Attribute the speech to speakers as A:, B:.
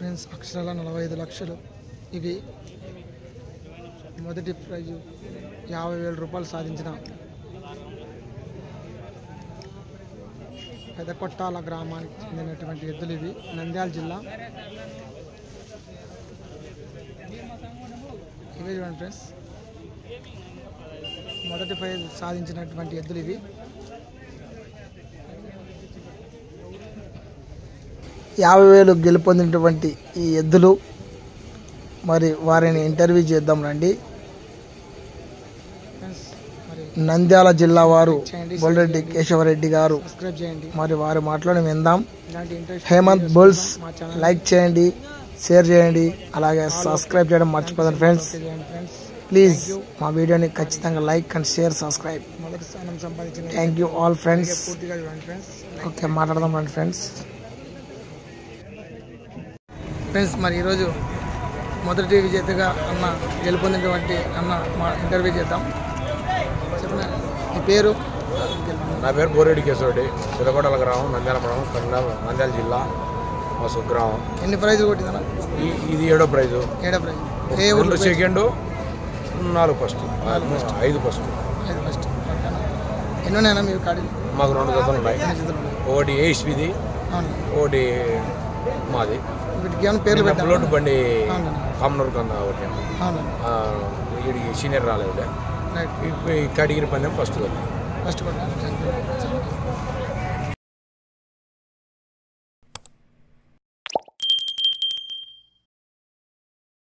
A: Friends అక్షరాల 45 లక్షలు. ఇవి మొదటి ప్రైజు 50,000 రూపాయలు సాధించిన పెదకొట్టాల గ్రామానికి చెందినటువంటి ఎద్దులు. ఇవి నంద్యాల జిల్లా. ఇవే చూడండి ఫ్రెండ్స్, మొదటి ప్రైజ్ సాధించినటువంటి ఎద్దులు ఇవి. 50,000 గెలుపొందినటువంటి ఈ ఎద్దులు. మరి వారిని ఇంటర్వ్యూ చేద్దాం రండి. నంద్యాల జిల్లా వారు బొల్రెడ్డి కేశవరెడ్డి గారు. మరి వారి మాటలను విందాం. హేమంత్ బుల్స్ లైక్ చేయండి, షేర్ చేయండి, అలాగే సబ్స్క్రైబ్ చేయడం మర్చిపోదండి ఫ్రెండ్స్. ప్లీజ్ మా వీడియోని ఖచ్చితంగా like and share, subscribe. Thank you all friends. Okay, మాట్లాడదాం రండి ఫ్రెండ్స్. మరి ఈరోజు మొదటి విజేతగా అన్న గెలుపొందినటువంటి అన్న మా ఇంటర్వ్యూ చేద్దాం. చెప్పండి, మీ పేరు?
B: నా పేరు బోరెడ్డి కేశవరెడ్డి, పెదకొండల గ్రామం, నంద్యాల మండలం, నంద్యాల జిల్లా, మా స్వగ్రామం.
A: ఎన్ని ప్రైజులు కొట్టిందన్న?
B: ఇది 7వ ప్రైజు.
A: 7వ prize.
B: 2 second, 4 first, 5 first.
A: 5 first. ఎన్ని ఉన్నాయన్నా మీరు కాడి?
B: మాకు 2 జతలు ఉన్నాయి. ఒకటి ఏఎస్పిది, ఒకటి మాది.
A: వీటికి ఏమైనా పేర్లు పెట్టారు?
B: ప్లోట్ బండి కామనూరు కన్నా ఒకటి. వీడికి సీనియర్ రాలేదు. ఈ కేటగిరీ పందెం ఫస్ట్
A: కొట్టాను.